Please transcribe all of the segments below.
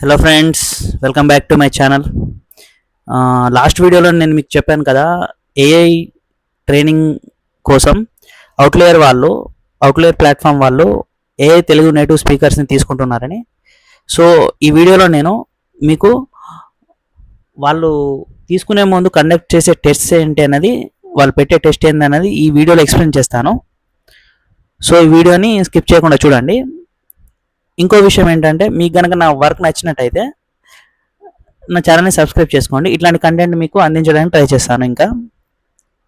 Hello friends, welcome back to my channel. Last వీడియోలో నేను మీకు చెప్పాను కదా, ఏఐ ట్రైనింగ్ కోసం అవుట్లేయర్ ప్లాట్ఫామ్ వాళ్ళు ఏఐ తెలుగు నేటివ్ స్పీకర్స్ని తీసుకుంటున్నారని. సో ఈ వీడియోలో నేను మీకు వాళ్ళు తీసుకునే ముందు కండక్ట్ చేసే టెస్ట్స్ ఏంటి అన్నది, వాళ్ళు పెట్టే టెస్ట్ ఏంటి అన్నది ఈ వీడియోలో ఎక్స్ప్లెయిన్ చేస్తాను. సో ఈ వీడియోని స్కిప్ చేయకుండా చూడండి. ఇంకో విషయం ఏంటంటే, మీకు కనుక నా వర్క్ నచ్చినట్టయితే నా ఛానల్ని సబ్స్క్రైబ్ చేసుకోండి. ఇట్లాంటి కంటెంట్ మీకు అందించడానికి ట్రై చేస్తాను, ఇంకా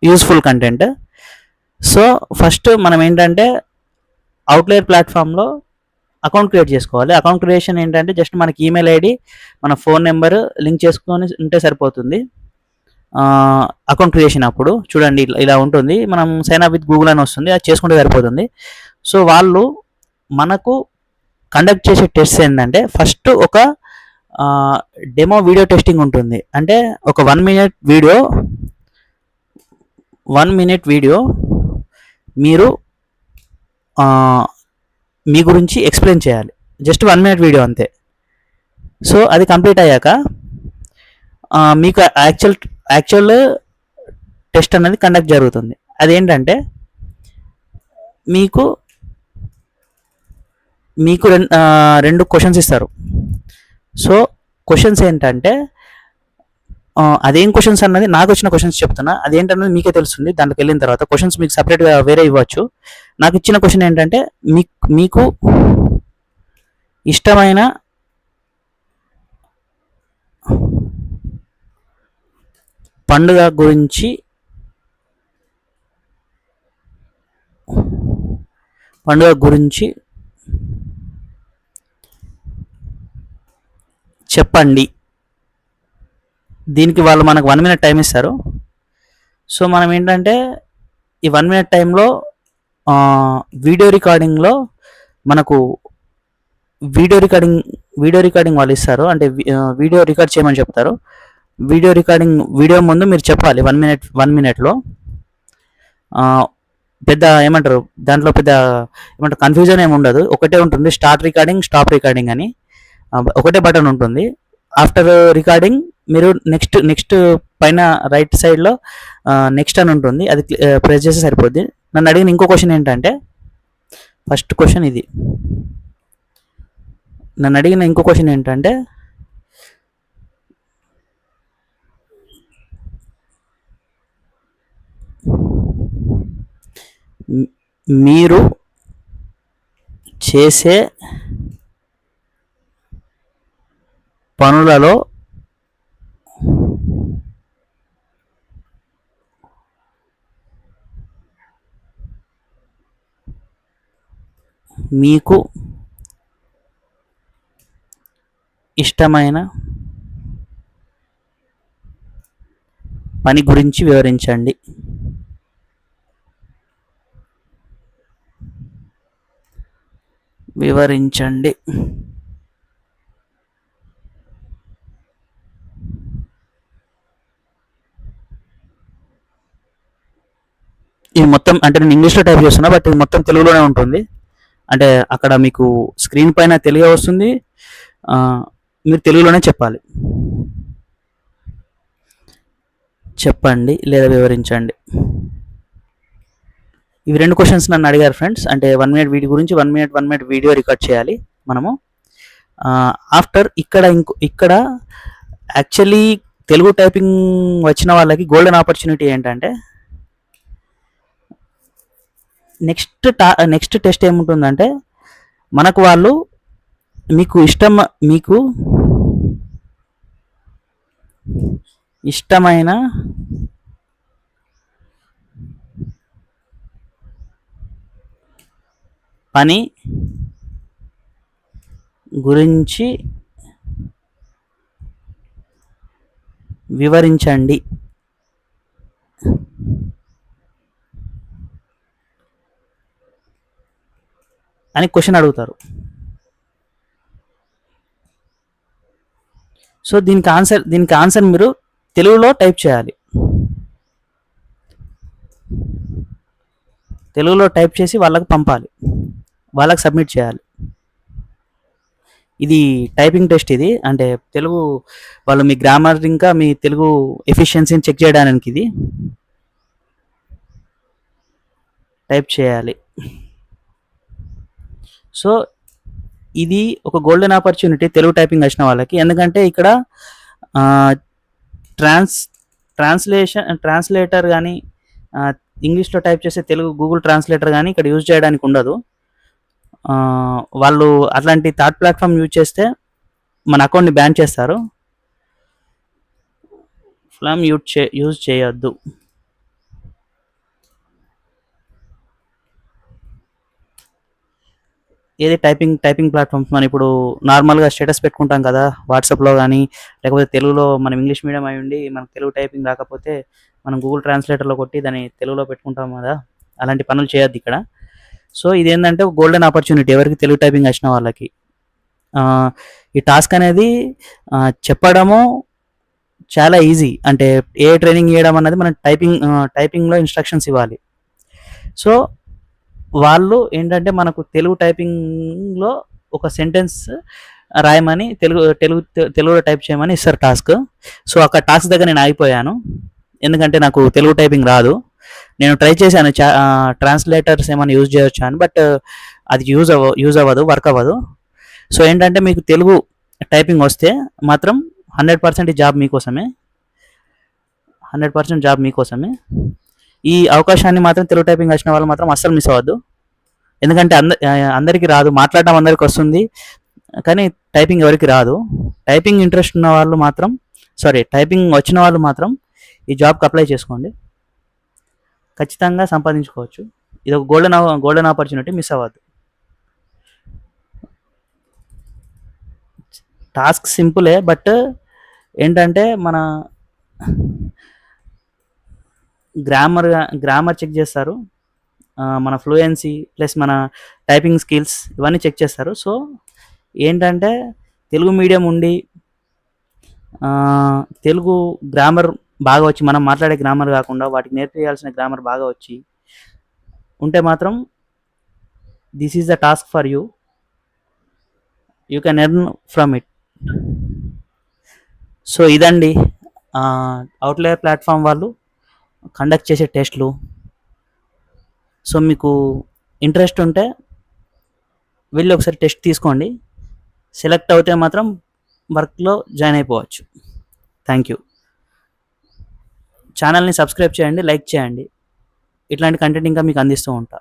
యూస్ఫుల్ కంటెంట్. సో ఫస్ట్ మనం ఏంటంటే, అవుట్లేయర్ ప్లాట్ఫామ్లో అకౌంట్ క్రియేట్ చేసుకోవాలి. అకౌంట్ క్రియేషన్ ఏంటంటే, జస్ట్ మనకి ఈమెయిల్ ఐడి, మన ఫోన్ నెంబర్ లింక్ చేసుకొని ఉంటే సరిపోతుంది. అకౌంట్ క్రియేషన్ అప్పుడు చూడండి ఇలా ఉంటుంది. మనం సైన్ అప్ విత్ గూగుల్ అని వస్తుంది, అది చేసుకుంటే సరిపోతుంది. సో వాళ్ళు మనకు కండక్ట్ చేసే టెస్ట్ ఏంటంటే, ఫస్ట్ ఒక డెమో వీడియో టెస్టింగ్ ఉంటుంది. అంటే ఒక 1 మినిట్ వీడియో మీరు మీ గురించి ఎక్స్ప్లెయిన్ చేయాలి. జస్ట్ 1 మినిట్ వీడియో అంతే. సో అది కంప్లీట్ అయ్యాక మీకు యాక్చువల్ టెస్ట్ అనేది కండక్ట్ జరుగుతుంది. అదేంటంటే, మీకు రెండు క్వశ్చన్స్ ఇస్తారు. సో క్వశ్చన్స్ ఏంటంటే, అదేం క్వశ్చన్స్ అన్నది నాకు వచ్చిన క్వశ్చన్స్ చెప్తున్నా, అదేంటన్నది మీకే తెలుస్తుంది దాంట్లోకి వెళ్ళిన తర్వాత. క్వశ్చన్స్ మీకు సపరేట్గా వేరే ఇవ్వచ్చు. నాకు ఇచ్చిన క్వశ్చన్ ఏంటంటే, మీకు ఇష్టమైన పండుగ గురించి చెప్పండి. దీనికి వాళ్ళు మనకు 1 మినిట్ టైం ఇస్తారు. సో మనం ఏంటంటే, ఈ 1 మినిట్ టైంలో వీడియో రికార్డింగ్లో మనకు వీడియో రికార్డింగ్ వాళ్ళు ఇస్తారు. అంటే వీడియో రికార్డ్ చేయమని చెప్తారు. వీడియో ముందు మీరు చెప్పాలి 1 మినిట్లో. పెద్ద ఏమంటారు, దాంట్లో పెద్ద కన్ఫ్యూజన్ ఏమి ఉండదు. ఒకటే ఉంటుంది, స్టార్ట్ రికార్డింగ్, స్టాప్ రికార్డింగ్ అని ఒకటే బటన్ ఉంటుంది. ఆఫ్టర్ రికార్డింగ్ మీరు నెక్స్ట్ పైన రైట్ సైడ్లో నెక్స్ట్ అని ఉంటుంది, అది ప్రెస్ చేస్తే సరిపోద్ది. నన్ను అడిగిన ఇంకో క్వశ్చన్ ఏంటంటే, ఫస్ట్ క్వశ్చన్ ఇది. నన్ను అడిగిన ఇంకో క్వశ్చన్ ఏంటంటే, మీరు చేసే పనులలో మీకు ఇష్టమైన పని గురించి వివరించండి. ఇది మొత్తం అంటే నేను ఇంగ్లీష్లో టైప్ చేస్తున్నా, బట్ ఇది మొత్తం తెలుగులోనే ఉంటుంది. అంటే అక్కడ మీకు స్క్రీన్ పైన తెలుగే వస్తుంది, మీరు తెలుగులోనే చెప్పండి లేదా వివరించండి. ఇవి 2 క్వశ్చన్స్ నన్ను అడిగారు ఫ్రెండ్స్. అంటే 1 మినిట్ వీడియో గురించి 1 మినిట్ వీడియో రికార్డ్ చేయాలి మనము. ఆఫ్టర్ ఇక్కడ యాక్చువల్లీ తెలుగు టైపింగ్ వచ్చిన వాళ్ళకి గోల్డెన్ ఆపర్చునిటీ ఏంటంటే, నెక్స్ట్ టెస్ట్ ఏముంటుందంటే, మనకు వాళ్ళు మీకు ఇష్టమైన పని గురించి వివరించండి అని క్వశ్చన్ అడుగుతారు. సో దీనికి ఆన్సర్ మీరు తెలుగులో టైప్ చేయాలి. తెలుగులో టైప్ చేసి వాళ్ళకి పంపాలి, వాళ్ళకి సబ్మిట్ చేయాలి. ఇది టైపింగ్ టెస్ట్ ఇది, అంటే తెలుగు వాళ్ళు మీ గ్రామర్ ఇంకా మీ తెలుగు ఎఫిషియన్సీని చెక్ చేయడానికి ఇది టైప్ చేయాలి. సో ఇది ఒక గోల్డెన్ ఆపర్చునిటీ తెలుగు టైపింగ్ వచ్చిన వాళ్ళకి, ఎందుకంటే ఇక్కడ ట్రాన్స్ ట్రాన్స్లేటర్ కానీ ఇంగ్లీష్లో టైప్ చేసే తెలుగు గూగుల్ ట్రాన్స్లేటర్ కానీ ఇక్కడ యూజ్ చేయడానికి ఉండదు. వాళ్ళు అట్లాంటి థర్డ్ ప్లాట్ఫామ్ యూజ్ చేస్తే మన అకౌంట్ని బ్యాన్ చేస్తారు. ఫ్లామ్ యూజ్ చేయొద్దు. ఏది టైపింగ్ ప్లాట్ఫామ్స్ మనం ఇప్పుడు నార్మల్గా స్టేటస్ పెట్టుకుంటాం కదా వాట్సాప్లో కానీ, లేకపోతే తెలుగులో మనం ఇంగ్లీష్ మీడియం అయి ఉండి మనకు తెలుగు టైపింగ్ రాకపోతే మనం గూగుల్ ట్రాన్స్లేటర్లో కొట్టి దాన్ని తెలుగులో పెట్టుకుంటాం కదా, అలాంటి పనులు చేయొద్దు ఇక్కడ. సో ఇదేంటంటే గోల్డెన్ ఆపర్చునిటీ ఎవరికి తెలుగు టైపింగ్ వచ్చిన వాళ్ళకి. ఈ టాస్క్ అనేది చెప్పడము చాలా ఈజీ, అంటే ఏ ట్రైనింగ్ ఇవ్వడం అన్నది మనం టైపింగ్లో ఇన్స్ట్రక్షన్స్ ఇవ్వాలి. సో వాళ్ళు ఏంటంటే మనకు తెలుగు టైపింగ్లో ఒక సెంటెన్స్ రాయమని తెలుగులో టైప్ చేయమని ఇస్తారు టాస్క్. సో అక్కడ టాస్క్ దగ్గర నేను ఆగిపోయాను, ఎందుకంటే నాకు తెలుగు టైపింగ్ రాదు. నేను ట్రై చేశాను ట్రాన్స్లేటర్స్ ఏమైనా యూజ్ చేయొచ్చు అని, బట్ అది యూజ్ అవ్వదు, వర్క్ అవ్వదు. సో ఏంటంటే మీకు తెలుగు టైపింగ్ వస్తే మాత్రం 100% జాబ్ మీకోసమే, 100% జాబ్ మీకోసమే. ఈ అవకాశాన్ని మాత్రం తెలుగు టైపింగ్ వచ్చిన వాళ్ళు మాత్రం అస్సలు మిస్ అవ్వద్దు, ఎందుకంటే అందరికీ రాదు. మాట్లాడడం అందరికి వస్తుంది కానీ టైపింగ్ ఎవరికి రాదు. టైపింగ్ ఇంట్రెస్ట్ ఉన్న వాళ్ళు మాత్రం, టైపింగ్ వచ్చిన వాళ్ళు మాత్రం ఈ జాబ్కి అప్లై చేసుకోండి, ఖచ్చితంగా సంపాదించుకోవచ్చు. ఇది ఒక గోల్డెన్ ఆపర్చునిటీ, మిస్ అవ్వద్దు. టాస్క్ సింపులే, బట్ ఏంటంటే మన గ్రామర్ చెక్ చేస్తారు, మన ఫ్లూయెన్సీ ప్లస్ మన టైపింగ్ స్కిల్స్ ఇవన్నీ చెక్ చేస్తారు. సో ఏంటంటే తెలుగు మీడియం ఉండి తెలుగు గ్రామర్ బాగా వచ్చి, మనం మాట్లాడే గ్రామర్ కాకుండా వాటికి నేర్పించాల్సిన గ్రామర్ బాగా వచ్చి ఉంటే మాత్రం this is the task for you, you can earn from it. So ఇదండి అవుట్లయర్ ప్లాట్ఫామ్ వాళ్ళు కండక్ట్ చేసే టెస్ట్లు. సో మీకు ఇంట్రెస్ట్ ఉంటే వెళ్ళి ఒకసారి టెస్ట్ తీసుకోండి, సెలెక్ట్ అవుతే మాత్రం వర్క్లో జాయిన్ అయిపోవచ్చు. Thank you. ఛానల్ని సబ్స్క్రైబ్ చేయండి, లైక్ చేయండి, ఇట్లాంటి కంటెంట్ ఇంకా మీకు అందిస్తూ ఉంటా.